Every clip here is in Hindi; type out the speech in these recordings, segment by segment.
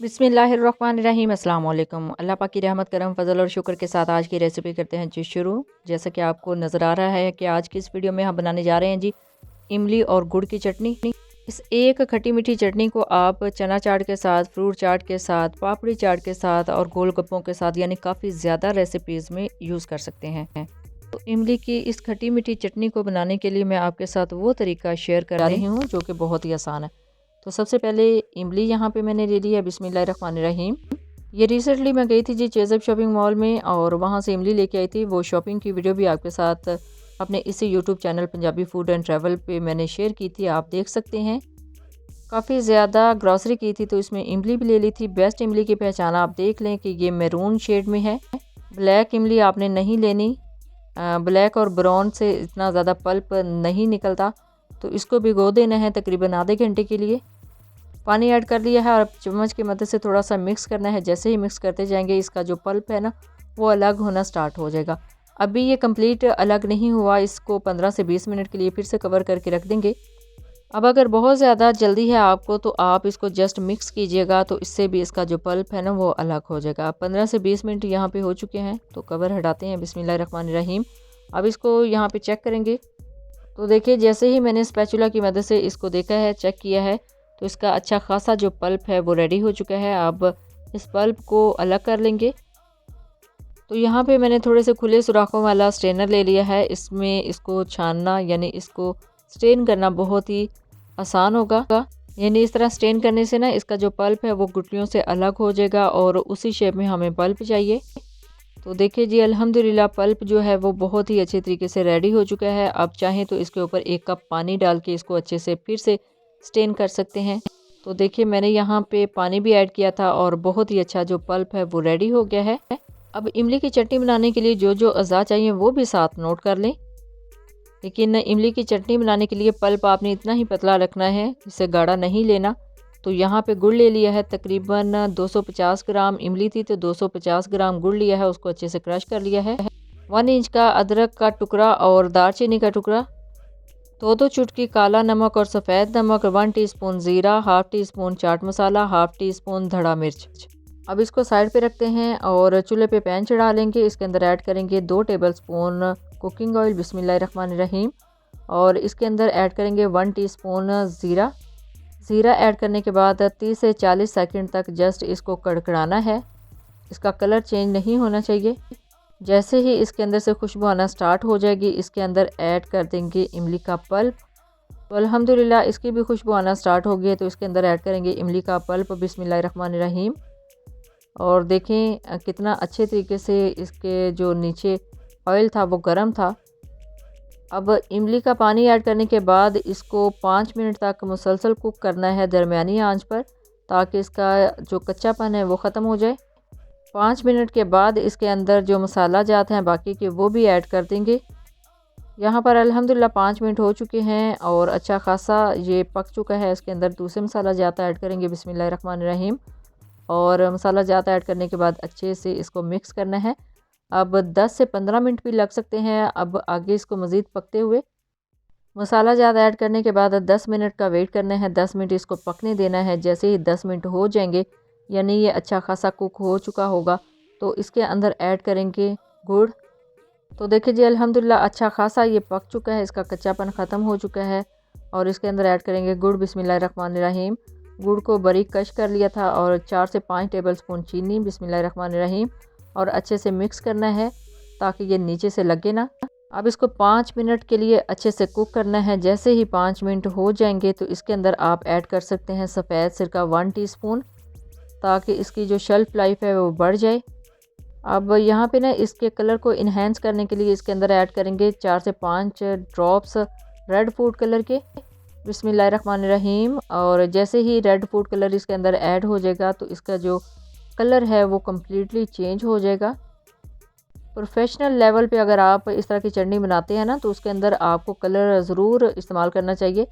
बिस्मिल्लाहिर्रहमानिर्रहीम अस्सलाम वालेकुम। अल्लाह पाक की रहमत करम फजल और शुक्र के साथ आज की रेसिपी करते हैं जी शुरू। जैसा कि आपको नज़र आ रहा है कि आज की इस वीडियो में हम बनाने जा रहे हैं जी इमली और गुड़ की चटनी। इस एक खट्टी मीठी चटनी को आप चना चाट के साथ, फ्रूट चाट के साथ, पापड़ी चाट के साथ और गोलगप्पों के साथ यानी काफ़ी ज़्यादा रेसिपीज़ में यूज़ कर सकते हैं। तो इमली की इस खट्टी मीठी चटनी को बनाने के लिए मैं आपके साथ वो तरीका शेयर कर रही हूँ जो कि बहुत ही आसान है। तो सबसे पहले इमली यहाँ पे मैंने ले ली है। बिस्मिल्लाहिर्रहमानिर्रहीम। ये रिसेंटली मैं गई थी जी चेज़अप शॉपिंग मॉल में और वहाँ से इमली लेके आई थी। वो शॉपिंग की वीडियो भी आपके साथ अपने इसी YouTube channel Punjabi food and travel पे मैंने शेयर की थी, आप देख सकते हैं। काफ़ी ज़्यादा ग्रॉसरी की थी तो इसमें इमली भी ले ली थी। बेस्ट इमली की पहचान आप देख लें कि ये मैरून शेड में है। ब्लैक इमली आपने नहीं लेनी, ब्लैक और ब्राउन से इतना ज़्यादा पल्प नहीं निकलता। तो इसको भिगो देना है तकरीबन आधे घंटे के लिए। पानी ऐड कर लिया है और चम्मच की मदद से थोड़ा सा मिक्स करना है। जैसे ही मिक्स करते जाएंगे इसका जो पल्प है ना वो अलग होना स्टार्ट हो जाएगा। अभी ये कंप्लीट अलग नहीं हुआ, इसको 15 से 20 मिनट के लिए फिर से कवर करके रख देंगे। अब अगर बहुत ज़्यादा जल्दी है आपको तो आप इसको जस्ट मिक्स कीजिएगा, तो इससे भी इसका जो पल्प है ना वो अलग हो जाएगा। 15 से 20 मिनट यहाँ पे हो चुके हैं तो कवर हटाते हैं। बिस्मिल्लाहिर्रहमानिर्रहीम। अब इसको यहाँ पे चेक करेंगे तो देखिए जैसे ही मैंने स्पैचुला की मदद से इसको देखा है, चेक किया है, तो इसका अच्छा खासा जो पल्प है वो रेडी हो चुका है। अब इस पल्प को अलग कर लेंगे। तो यहाँ पे मैंने थोड़े से खुले सुराखों वाला स्ट्रेनर ले लिया है। इसमें इसको छानना यानी इसको स्ट्रेन करना बहुत ही आसान होगा। यानी इस तरह स्ट्रेन करने से ना इसका जो पल्प है वो गुठलियों से अलग हो जाएगा और उसी शेप में हमें पल्प चाहिए। तो देखिए जी अल्हम्दुलिल्लाह पल्प जो है वो बहुत ही अच्छे तरीके से रेडी हो चुका है। अब चाहें तो इसके ऊपर 1 कप पानी डाल के इसको अच्छे से फिर से स्टेन कर सकते हैं। तो देखिए मैंने यहाँ पे पानी भी ऐड किया था और बहुत ही अच्छा जो पल्प है वो रेडी हो गया है। अब इमली की चटनी बनाने के लिए जो जो अज़ा चाहिए वो भी साथ नोट कर लें। लेकिन इमली की चटनी बनाने के लिए पल्प आपने इतना ही पतला रखना है, इसे गाढ़ा नहीं लेना। तो यहाँ पे गुड़ ले लिया है तकरीबन 250 ग्राम इमली थी तो 250 ग्राम गुड़ लिया है, उसको अच्छे से क्रश कर लिया है। 1 इंच का अदरक का टुकड़ा और दालचीनी का टुकड़ा, 2 चुटकी काला नमक और सफ़ेद नमक, 1 टीस्पून ज़ीरा, half tea spoon chaat masala, half tea spoon धड़ा मिर्च। अब इसको साइड पे रखते हैं और चूल्हे पे पैन चढ़ा लेंगे। इसके अंदर ऐड करेंगे 2 टेबलस्पून कुकिंग ऑयल। बिस्मिल्लाहिर्रहमानिर्रहीम। और इसके अंदर ऐड करेंगे 1 टीस्पून ज़ीरा। ज़ीरा ऐड करने के बाद 30 से 40 सेकंड तक जस्ट इसको कड़कड़ाना है। इसका कलर चेंज नहीं होना चाहिए। जैसे ही इसके अंदर से खुशबू आना स्टार्ट हो जाएगी इसके अंदर ऐड कर देंगे इमली का पल्प। तो अल्हम्दुलिल्लाह इसकी भी खुशबू आना स्टार्ट हो गई है तो इसके अंदर ऐड करेंगे इमली का पल्प। बिस्मिल्लाहिर्रहमानिर्रहीम। और देखें कितना अच्छे तरीके से इसके जो नीचे ऑयल था वो गर्म था। अब इमली का पानी ऐड करने के बाद इसको 5 मिनट तक मुसलसल कुक करना है दरमियानी आंच पर, ताकि इसका जो कच्चापन है वो ख़त्म हो जाए। 5 मिनट के बाद इसके अंदर जो मसाला जात हैं बाकी के वो भी ऐड कर देंगे। यहाँ पर अल्हम्दुलिल्लाह 5 मिनट हो चुके हैं और अच्छा खासा ये पक चुका है। इसके अंदर दूसरे मसाला जाता ऐड करेंगे। बिस्मिल्लाहिर्रहमानिर्रहीम। और मसाला जाता ऐड करने के बाद अच्छे से इसको मिक्स करना है। अब 10 से 15 मिनट भी लग सकते हैं अब आगे इसको मज़ीद पकते हुए। मसाला ज़्यादा ऐड करने के बाद 10 मिनट का वेट करना है। 10 मिनट इसको पकने देना है। जैसे ही 10 मिनट हो जाएंगे यानी ये अच्छा खासा कुक हो चुका होगा तो इसके अंदर ऐड करेंगे गुड़। तो देखिए जी अल्हम्दुलिल्लाह अच्छा खासा ये पक चुका है, इसका कच्चापन ख़त्म हो चुका है। और इसके अंदर ऐड करेंगे गुड़। बिस्मिल्लाहिर्रहमानिर्रहीम। गुड़ को बारीक कश कर लिया था और 4 से 5 टेबलस्पून चीनी। बिस्मिल्लाहिर्रहमानिर्रहीम। और अच्छे से मिक्स करना है ताकि ये नीचे से लगे ना। अब इसको 5 मिनट के लिए अच्छे से कुक करना है। जैसे ही 5 मिनट हो जाएंगे तो इसके अंदर आप ऐड कर सकते हैं सफ़ेद सिरका 1 टीस्पून, ताकि इसकी जो शेल्फ़ लाइफ है वो बढ़ जाए। अब यहाँ पे ना इसके कलर को इन्हेंस करने के लिए इसके अंदर ऐड करेंगे 4 से 5 ड्रॉप्स रेड फूड कलर के। बिस्मिल्लाहिर्रहमानिर्रहीम। और जैसे ही रेड फूड कलर इसके अंदर ऐड हो जाएगा तो इसका जो कलर है वो कम्प्लीटली चेंज हो जाएगा। प्रोफेशनल लेवल पे अगर आप इस तरह की चटनी बनाते हैं ना तो उसके अंदर आपको कलर ज़रूर इस्तेमाल करना चाहिए,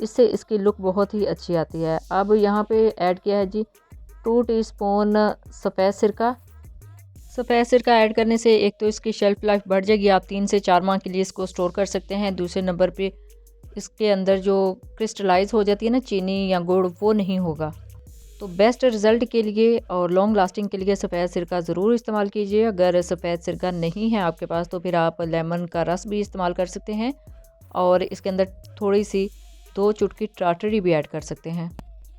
इससे इसकी लुक बहुत ही अच्छी आती है। अब यहाँ पे ऐड किया है जी 2 टीस्पून सफ़ेद सिरका। सफ़ेद सिरका ऐड करने से एक तो इसकी शेल्फ़ लाइफ बढ़ जाएगी, आप 3 से 4 माह के लिए इसको स्टोर कर सकते हैं। दूसरे नंबर पे इसके अंदर जो क्रिस्टलाइज हो जाती है ना चीनी या गुड़ वो नहीं होगा। तो बेस्ट रिज़ल्ट के लिए और लॉन्ग लास्टिंग के लिए सफ़ेद सिरका ज़रूर इस्तेमाल कीजिए। अगर सफ़ेद सिरका नहीं है आपके पास तो फिर आप लेमन का रस भी इस्तेमाल कर सकते हैं और इसके अंदर थोड़ी सी 2 चुटकी टाटरी भी ऐड कर सकते हैं।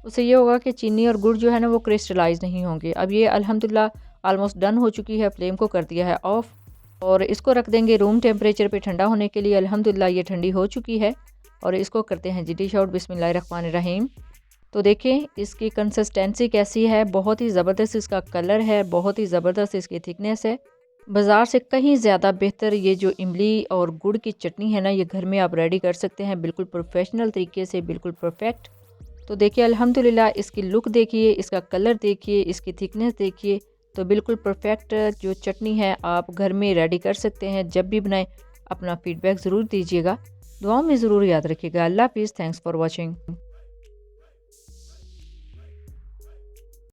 उससे ये होगा कि चीनी और गुड़ जो है ना वो क्रिस्टलाइज नहीं होंगे। अब ये अल्हम्दुलिल्लाह ऑलमोस्ट डन हो चुकी है। फ्लेम को कर दिया है ऑफ़ और इसको रख देंगे रूम टेम्परेचर पे ठंडा होने के लिए। अल्हम्दुलिल्लाह ये ठंडी हो चुकी है और इसको करते हैं जी डिश आउट। बिस्मिल्लाहिर्रहमानिर्रहीम। तो देखें इसकी कंसिस्टेंसी कैसी है, बहुत ही ज़बरदस्त इसका कलर है, बहुत ही ज़बरदस्त इसकी थिकनेस है। बाज़ार से कहीं ज़्यादा बेहतर ये जो इमली और गुड़ की चटनी है ना, ये घर में आप रेडी कर सकते हैं बिल्कुल प्रोफेशनल तरीके से, बिल्कुल परफेक्ट। तो देखिए अल्हम्दुलिल्लाह इसकी लुक देखिए, इसका कलर देखिए, इसकी थिकनेस देखिए। तो बिल्कुल परफेक्ट जो चटनी है आप घर में रेडी कर सकते हैं। जब भी बनाएं अपना फ़ीडबैक ज़रूर दीजिएगा, दुआओं में ज़रूर याद रखिएगा। अल्लाह हाफ़िज़। Thanks for watching.